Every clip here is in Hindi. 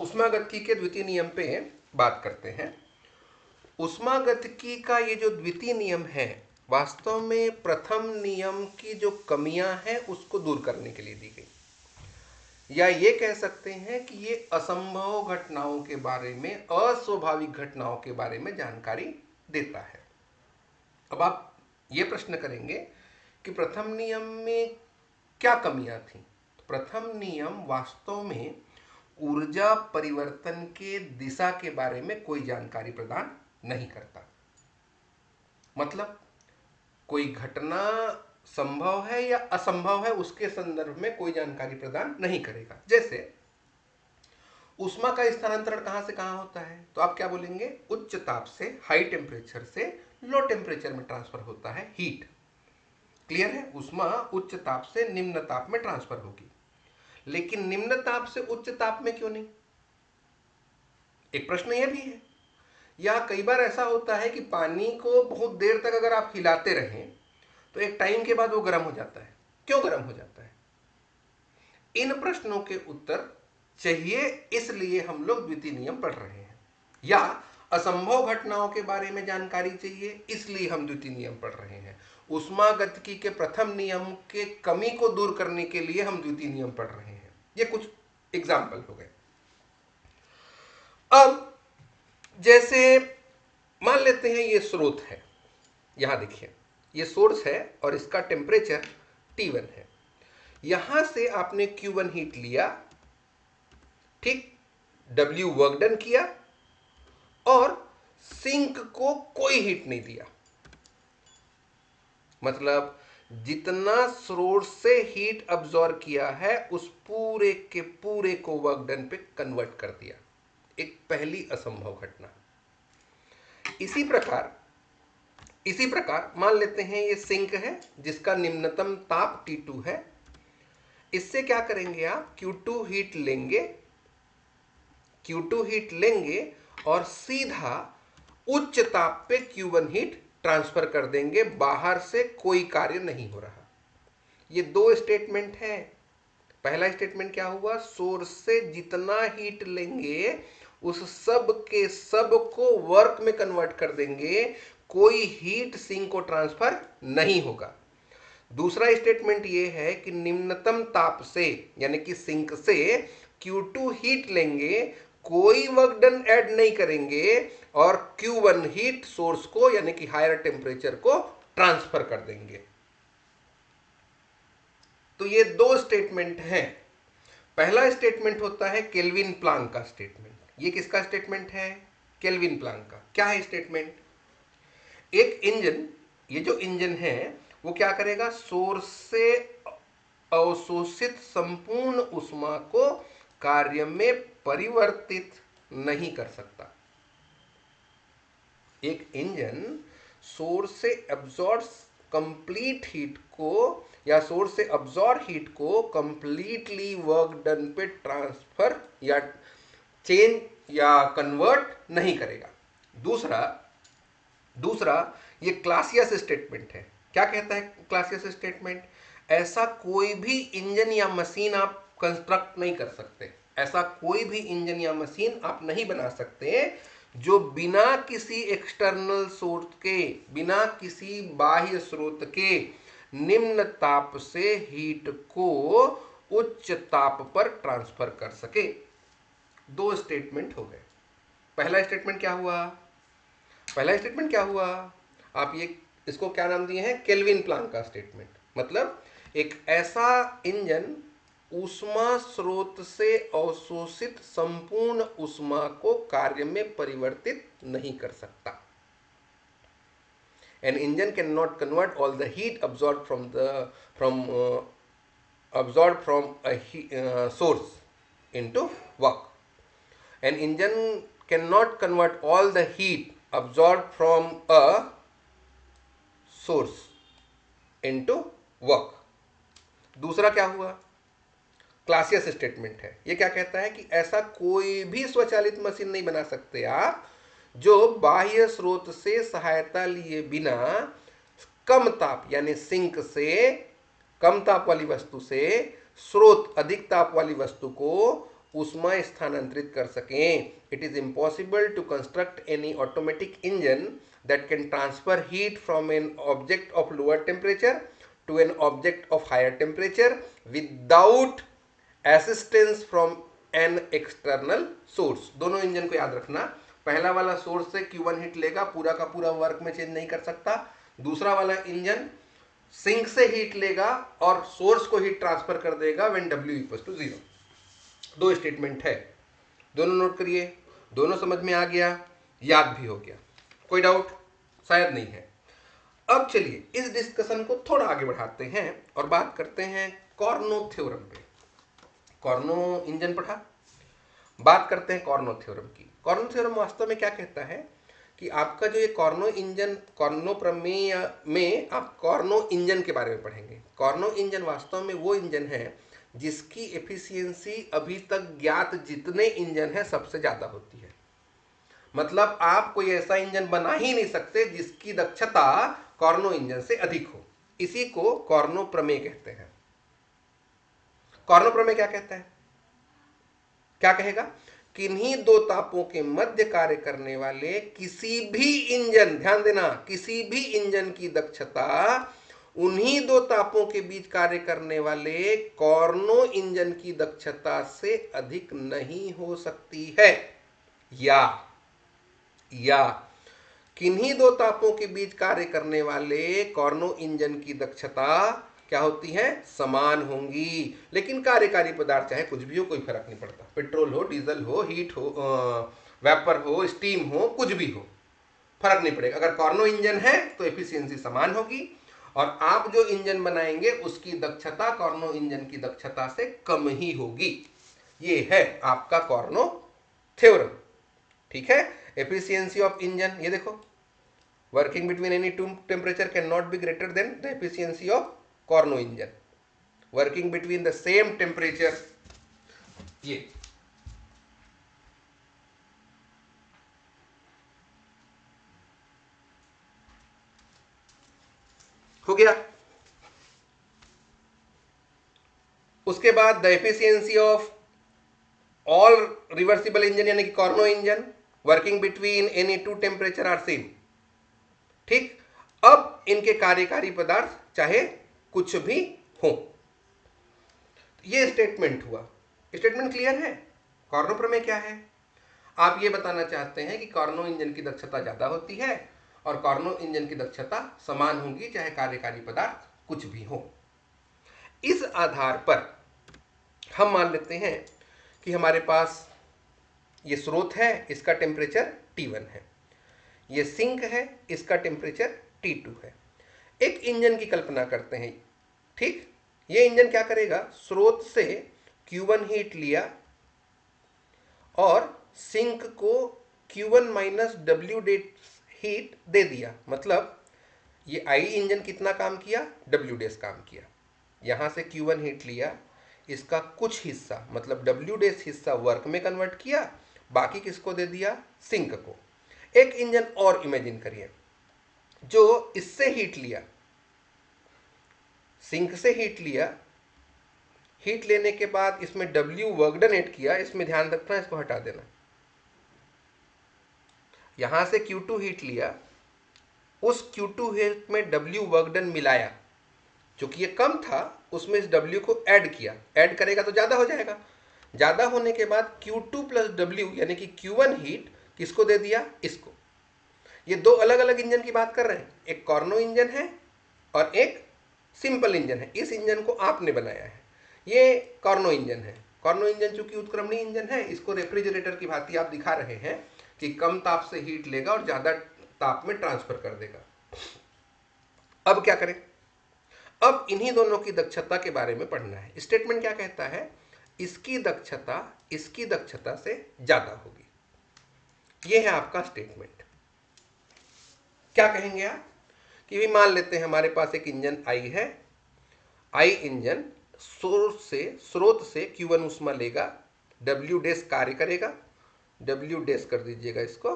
ऊष्मागतिकी के द्वितीय नियम पे बात करते हैं। ऊष्मागतिकी का ये जो द्वितीय नियम है वास्तव में प्रथम नियम की जो कमियां हैं उसको दूर करने के लिए दी गई, या ये कह सकते हैं कि ये असंभव घटनाओं के बारे में, अस्वाभाविक घटनाओं के बारे में जानकारी देता है। अब आप ये प्रश्न करेंगे कि प्रथम नियम में क्या कमियां थी। तो प्रथम नियम वास्तव में ऊर्जा परिवर्तन के दिशा के बारे में कोई जानकारी प्रदान नहीं करता। मतलब कोई घटना संभव है या असंभव है उसके संदर्भ में कोई जानकारी प्रदान नहीं करेगा। जैसे ऊष्मा का स्थानांतरण कहां से कहां होता है, तो आप क्या बोलेंगे, उच्च ताप से, हाई टेम्परेचर से लो टेम्परेचर में ट्रांसफर होता है हीट। क्लियर है, ऊष्मा उच्च ताप से निम्न ताप में ट्रांसफर होगी, लेकिन निम्न ताप से उच्च ताप में क्यों नहीं, एक प्रश्न यह भी है। या कई बार ऐसा होता है कि पानी को बहुत देर तक अगर आप हिलाते रहें तो एक टाइम के बाद वो गर्म हो जाता है। क्यों गर्म हो जाता है? इन प्रश्नों के उत्तर चाहिए, इसलिए हम लोग द्वितीय नियम पढ़ रहे हैं। या असंभव घटनाओं के बारे में जानकारी चाहिए, इसलिए हम द्वितीय नियम पढ़ रहे हैं। ऊष्मागतिकी के प्रथम नियम के कमी को दूर करने के लिए हम द्वितीय नियम पढ़ रहे हैं। ये कुछ एग्जाम्पल हो गए। अब जैसे मान लेते हैं ये स्रोत है, यहां देखिए ये सोर्स है और इसका टेम्परेचर T1 है। यहां से आपने Q1 हीट लिया, ठीक, W वर्क डन किया और सिंक को कोई हीट नहीं दिया। मतलब जितना सोर्स से हीट अब्सॉर्ब किया है उस पूरे के पूरे को वर्क डन पे कन्वर्ट कर दिया। एक पहली असंभव घटना। इसी प्रकार मान लेते हैं ये सिंक है जिसका निम्नतम ताप T2 है। इससे क्या करेंगे आप, Q2 हीट लेंगे और सीधा उच्च ताप पे Q1 हीट ट्रांसफर कर देंगे। बाहर से कोई कार्य नहीं हो रहा। ये दो स्टेटमेंट है। पहला स्टेटमेंट क्या हुआ, सोर्स से जितना हीट लेंगे उस सब के सब को वर्क में कन्वर्ट कर देंगे, कोई हीट सिंक को ट्रांसफर नहीं होगा। दूसरा स्टेटमेंट ये है कि निम्नतम ताप से यानी कि सिंक से Q2 हीट लेंगे, कोई वर्क डन ऐड नहीं करेंगे और Q1 हीट सोर्स को यानी कि हायर टेम्परेचर को ट्रांसफर कर देंगे। तो ये दो स्टेटमेंट हैं। पहला स्टेटमेंट होता है केल्विन प्लांक का स्टेटमेंट। ये किसका स्टेटमेंट है, केल्विन प्लांक का। क्या है स्टेटमेंट, एक इंजन, ये जो इंजन है वो क्या करेगा, सोर्स से अवशोषित संपूर्ण ऊष्मा को कार्य में परिवर्तित नहीं कर सकता। एक इंजन सोर्स से एब्जॉर्ब कंप्लीट हीट को या सोर्स से अब्सॉर्ब हीट को कंप्लीटली वर्क डन पे ट्रांसफर या चेंज या कन्वर्ट नहीं करेगा। दूसरा ये क्लासियस स्टेटमेंट है। क्या कहता है क्लासियस स्टेटमेंट, ऐसा कोई भी इंजन या मशीन आप कंस्ट्रक्ट नहीं कर सकते, ऐसा कोई भी इंजन या मशीन आप नहीं बना सकते जो बिना किसी एक्सटर्नल सोर्स के, बिना किसी बाह्य स्रोत के निम्न ताप से हीट को उच्च ताप पर ट्रांसफर कर सके। दो स्टेटमेंट हो गए। पहला स्टेटमेंट क्या हुआ, आप ये इसको क्या नाम दिए हैं, केल्विन प्लांक का स्टेटमेंट। मतलब एक ऐसा इंजन ऊष्मा स्रोत से अवशोषित संपूर्ण ऊष्मा को कार्य में परिवर्तित नहीं कर सकता। An engine cannot convert all the heat absorbed from a source into work. An engine cannot convert all the heat absorbed from a source into work. दूसरा क्या हुआ, क्लासियस स्टेटमेंट है। ये क्या कहता है कि ऐसा कोई भी स्वचालित मशीन नहीं बना सकते आप जो बाह्य स्रोत से सहायता लिए बिना कम ताप यानी सिंक से, कम ताप वाली वस्तु से स्रोत अधिक ताप वाली वस्तु को ऊष्मा स्थानांतरित कर सकें. It is impossible to construct any automatic engine that can transfer heat from an object of lower temperature to an object of higher temperature without assistance from an external source. दोनों इंजन को याद रखना, पहला वाला सोर्स से Q1 हीट लेगा, पूरा का पूरा वर्क में चेंज नहीं कर सकता. दूसरा वाला इंजन सिंक से हीट लेगा और सोर्स को हीट ट्रांसफर कर देगा व्हेन W इक्वल्स टू 0. दो स्टेटमेंट है, दोनों नोट करिए. दोनों समझ में आ गया, याद भी हो गया. कोई डाउट? शायद नहीं है. अब चलिए इस डिस्कशन को थोड़ा आगे बढ़ाते हैं और बात करते हैं कॉर्नो थ्योरम पे. कॉर्नो इंजन पढ़ा, बात करते हैं कॉर्नो थ्योरम की. कॉर्नो थ्योरम वास्तव में क्या कहता है कि आपका जो ये कॉर्नो इंजन, कॉर्नो प्रमेय में आप कॉर्नो इंजन के बारे में पढ़ेंगे. कॉर्नो इंजन वास्तव में वो इंजन है जिसकी एफिशिएंसी अभी तक ज्ञात जितने इंजन है सबसे ज्यादा होती है. मतलब आप कोई ऐसा इंजन बना ही नहीं सकते जिसकी दक्षता कॉर्नो इंजन से अधिक हो. इसी को कॉर्नो प्रमेय कहते हैं. कॉर्नो प्रमेय क्या कहता है? क्या कहेगा? किन्हीं दो तापों के मध्य कार्य करने वाले किसी भी इंजन, ध्यान देना, किसी भी इंजन की दक्षता उन्हीं दो तापों के बीच कार्य करने वाले कॉर्नो इंजन की दक्षता से अधिक नहीं हो सकती है. या किन्हीं दो तापों के बीच कार्य करने वाले कॉर्नो इंजन की दक्षता क्या होती है? समान होंगी. लेकिन कार्यकारी पदार्थ चाहे कुछ भी हो, कोई फर्क नहीं पड़ता. पेट्रोल हो, डीजल हो, हीट हो, वेपर हो, स्टीम हो, कुछ भी हो, फर्क नहीं पड़ेगा. अगर कॉर्नो इंजन है तो एफिशिएंसी समान होगी और आप जो इंजन बनाएंगे उसकी दक्षता कॉर्नो इंजन की दक्षता से कम ही होगी. ये है आपका कॉर्नो थ्योरम. ठीक है. एफिशिएंसी ऑफ इंजन, ये देखो, working between any two temperature can not be greater than the efficiency of Carnot engine. Working between the same temperature, ये हो गया. उसके बाद the efficiency of all reversible engine यानी कि Carnot engine working between any two temperature are same. ठीक. अब इनके कार्यकारी पदार्थ चाहे कुछ भी हो. ये स्टेटमेंट हुआ. स्टेटमेंट क्लियर है? कॉर्नो प्रमेय क्या है? आप ये बताना चाहते हैं कि कॉर्नो इंजन की दक्षता ज्यादा होती है और कॉर्नो इंजन की दक्षता समान होगी चाहे कार्यकारी पदार्थ कुछ भी हो. इस आधार पर हम मान लेते हैं कि हमारे पास ये स्रोत है, इसका टेम्परेचर T1 है, ये सिंक है, इसका टेम्परेचर T2 है. एक इंजन की कल्पना करते हैं. ठीक. ये इंजन क्या करेगा? स्रोत से Q1 हीट लिया और सिंक को Q1 माइनस W हीट दे दिया. मतलब ये I इंजन कितना काम किया? W डेस काम किया. यहां से Q1 हीट लिया, इसका कुछ हिस्सा मतलब W डेस हिस्सा वर्क में कन्वर्ट किया, बाकी किसको दे दिया? सिंक को. एक इंजन और इमेजिन करिए जो इससे हीट लिया, सिंक से हीट लिया, हीट लेने के बाद इसमें W वर्क डन ऐड किया. इसमें ध्यान रखना, इसको हटा देना. यहां से Q2 हीट लिया, उस Q2 हीट में W वर्क डन मिलाया, चूंकि ये कम था उसमें इस W को ऐड किया. ऐड करेगा तो ज्यादा हो जाएगा. ज्यादा होने के बाद Q2 प्लस W यानी कि Q1 हीट किसको दे दिया? इसको. ये दो अलग अलग इंजन की बात कर रहे हैं. एक कॉर्नो इंजन है और एक सिंपल इंजन है. इस इंजन को आपने बनाया है, ये कॉर्नो इंजन है. कॉर्नो इंजन चूंकि उत्क्रमणीय इंजन है, इसको रेफ्रिजरेटर की भांति आप दिखा रहे हैं कि कम ताप से हीट लेगा और ज्यादा ताप में ट्रांसफर कर देगा. अब क्या करें? अब इन्हीं दोनों की दक्षता के बारे में पढ़ना है. स्टेटमेंट क्या कहता है? इसकी दक्षता से ज्यादा होगी. यह है आपका स्टेटमेंट. क्या कहेंगे आप कि भी मान लेते हैं हमारे पास एक इंजन I है. I इंजन स्रोत से Q1 ऊष्मा लेगा, W डेस कार्य करेगा, W डेस कर दीजिएगा इसको,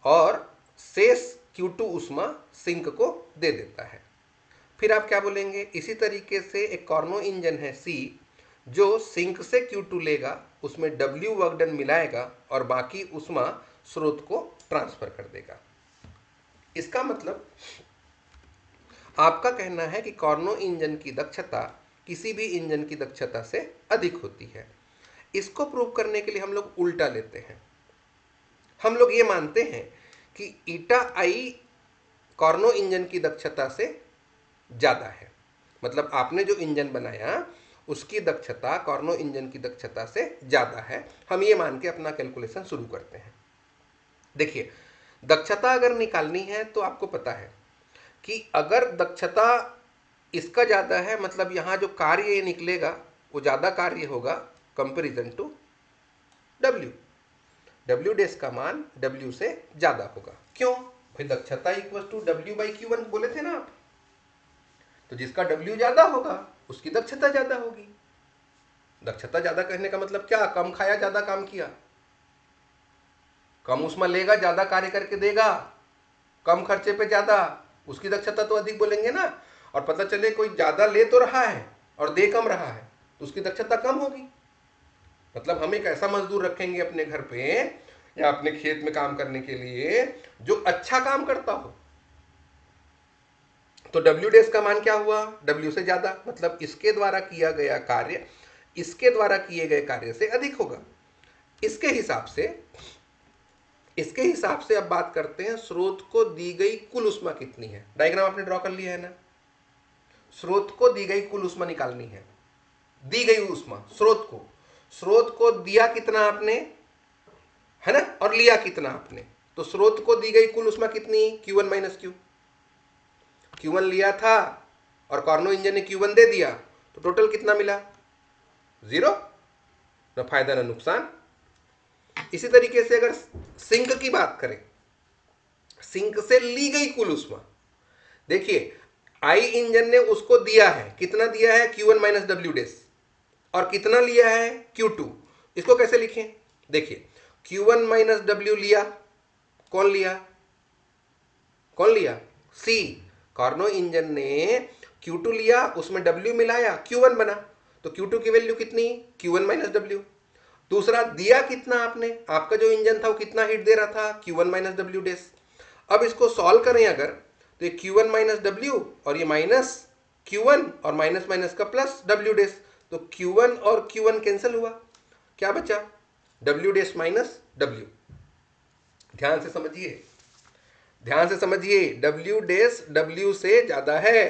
और शेष Q2 ऊष्मा सिंक को दे देता है. फिर आप क्या बोलेंगे? इसी तरीके से एक कॉर्नो इंजन है C जो सिंक से Q2 लेगा उसमें W वर्क डन मिलाएगा और बाकी ऊष्मा स्रोत को ट्रांसफर कर देगा। इसका मतलब आपका कहना है कि कार्नो इंजन की दक्षता किसी भी इंजन की दक्षता से अधिक होती है। इसको प्रूव करने के लिए हम लोग उल्टा लेते हैं। हम लोग ये मानते हैं कि ईटा आई कार्नो इंजन की दक्षता से ज़्यादा है। मतलब आपने जो इंजन बनाया उसकी दक्षता कार्नो इंजन की दक्षता से ज़्यादा है। हम ये मान के अपना कैलकुलेशन शुरू करते हैं। देखिए, दक्षता अगर निकालनी है तो आपको पता है कि अगर दक्षता इसका ज़्यादा है, मतलब यहाँ जो कार्य ये निकलेगा वो ज़्यादा कार्य होगा कंपेरिजन टू W। W डेस का मान W से ज़्यादा होगा। क्यों भाई? दक्षता इक्वल टू W/Q1 बोले थे ना आप। तो जिसका W ज़्यादा होगा उसकी दक्षता ज़्यादा होगी। दक्षता ज़्यादा कहने का मतलब क्या? कम खाया ज़्यादा काम किया, कम ऊष्मा लेगा ज़्यादा कार्य करके देगा, कम खर्चे पे ज़्यादा, उसकी दक्षता तो अधिक बोलेंगे ना। और पता चले कोई ज़्यादा ले तो रहा है और दे कम रहा है तो उसकी दक्षता कम होगी। मतलब हम एक ऐसा मजदूर रखेंगे अपने घर पे या अपने खेत में काम करने के लिए जो अच्छा काम करता हो, तो W डेस का मान क्या हुआ? W से ज्यादा, मतलब इसके द्वारा किया गया कार्य इसके द्वारा किए गए कार्य से अधिक होगा। इसके हिसाब से अब बात करते हैं स्रोत को दी गई कुल ऊष्मा कितनी है। डायग्राम आपने ड्रॉ कर लिया है ना। स्रोत को दी गई कुल ऊष्मा निकालनी है। दी गई ऊष्मा स्रोत को दिया कितना आपने, है ना, और लिया कितना आपने। तो स्रोत को दी गई कुल ऊष्मा कितनी? Q1 minus Q। Q1 लिया था और कार्नो इंजन ने Q1 दे दिया, तो टोटल कितना मिला? 0। न फायदा न नुकसान। इसी तरीके से अगर सिंक की बात करें, सिंक से ली गई कुल ऊष्मा, देखिए आई इंजन ने उसको दिया है, कितना दिया है? Q1 माइनस W डेस। और कितना लिया है? Q2। इसको कैसे लिखें? देखिए, Q1 माइनस W लिया, कौन लिया? C। कार्नो इंजन ने Q2 लिया, उसमें W मिलाया, Q1 बना। तो Q2 की वैल्यू कितनी? Q1 minus W। दूसरा दिया कितना आपने? आपका जो इंजन था वो कितना हीट दे रहा था? Q1 माइनस W डेस। अब इसको सॉल्व करें अगर, तो ये Q1 माइनस W और ये माइनस Q1 और माइनस माइनस का प्लस W डेस। तो Q1 और Q1 कैंसिल हुआ, क्या बचा? W डेस माइनस W। ध्यान से समझिए, W डेस W से ज्यादा है।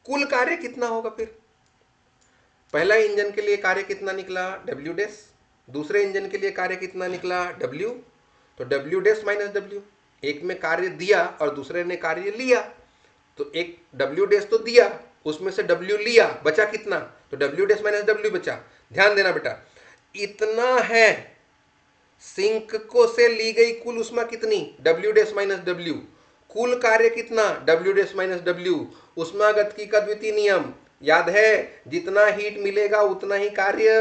कुल कार्य कितना होगा फिर? पहला इंजन के लिए कार्य कितना निकला? W डेस। दूसरे इंजन के लिए कार्य कितना निकला? W। तो W डेस माइनस W। एक में कार्य दिया और दूसरे ने कार्य लिया, तो एक W डेस तो दिया, उसमें से W लिया, बचा कितना? तो W डेस माइनस W बचा। ध्यान देना बेटा, इतना है। सिंक को से ली गई कुल ऊष्मा कितनी? W डेस माइनस W। कुल कार्य कितना? W डेस माइनस W। ऊष्मागतिकी का द्वितीय नियम याद है, जितना हीट मिलेगा उतना ही कार्य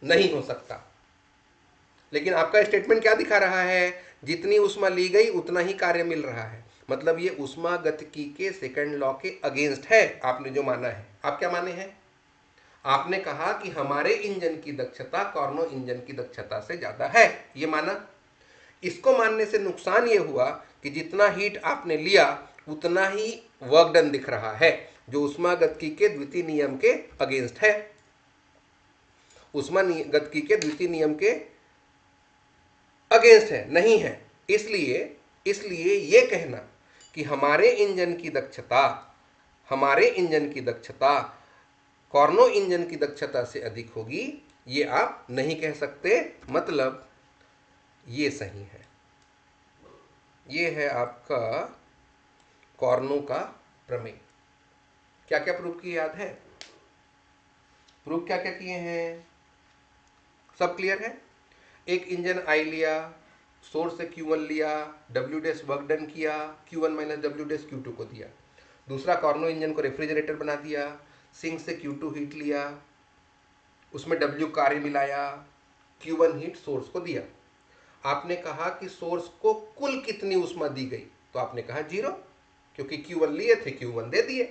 नहीं हो सकता। लेकिन आपका स्टेटमेंट क्या दिखा रहा है? जितनी ऊष्मा ली गई उतना ही कार्य मिल रहा है। मतलब ये ऊष्मागतिकी के सेकंड लॉ के अगेंस्ट है। आपने जो माना है, आप क्या माने हैं? आपने कहा कि हमारे इंजन की दक्षता कार्नो इंजन की दक्षता से ज्यादा है, ये माना। इसको मानने से नुकसान ये हुआ कि जितना हीट आपने लिया उतना ही वर्क डन दिख रहा है, जो ऊष्मागतिकी के द्वितीय नियम के अगेंस्ट है। ऊष्मागतिकी के द्वितीय नियम के अगेंस्ट है, नहीं है। इसलिए ये कहना कि हमारे इंजन की दक्षता कार्नो इंजन की दक्षता से अधिक होगी, ये आप नहीं कह सकते। मतलब ये सही है। ये है आपका कार्नो का प्रमेय। क्या क्या प्रूव किए याद है? प्रूव क्या क्या किए हैं? सब क्लियर है? एक इंजन आई लिया, सोर्स से Q1 लिया, W डेस वर्क डन किया, Q1 माइनस W डेस Q2 को दिया। दूसरा कार्नो इंजन को रेफ्रिजरेटर बना दिया, सिंक से Q2 हीट लिया, उसमें W कार्य मिलाया, Q1 हीट सोर्स को दिया। आपने कहा कि सोर्स को कुल कितनी ऊष्मा दी गई? तो आपने कहा 0, क्योंकि Q1 लिए थे, Q1 दे दिए।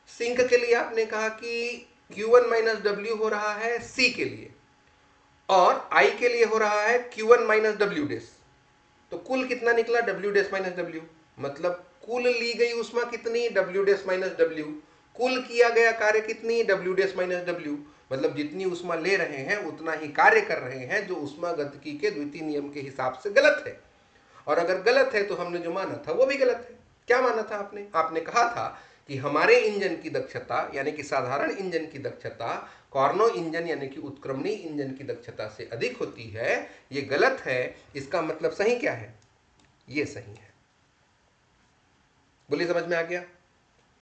सिंक के लिए आपने कहा कि Q1 माइनस डब्ल्यू हो रहा है C के लिए, और I के लिए हो रहा है Q1 माइनस डब्ल्यू डेस। तो कुल कितना निकला? डब्ल्यू डेस माइनस डब्ल्यू, मतलब कुल ली गई ऊष्मा कितनी? डब्ल्यू डेस माइनस डब्ल्यू। कुल किया गया कार्य कितनी? डब्ल्यू डेस माइनस डब्ल्यू। मतलब जितनी ऊष्मा ले रहे हैं उतना ही कार्य कर रहे हैं, जो ऊष्मागतिकी के द्वितीय नियम के हिसाब से गलत है। और अगर गलत है तो हमने जो माना था वो भी गलत है। क्या माना था आपने? आपने कहा था कि हमारे इंजन की दक्षता यानी कि साधारण इंजन की दक्षता कार्नो इंजन यानी कि उत्क्रमणी इंजन की दक्षता से अधिक होती है। ये गलत है। इसका मतलब सही क्या है? ये सही है। बोलिए, समझ में आ गया?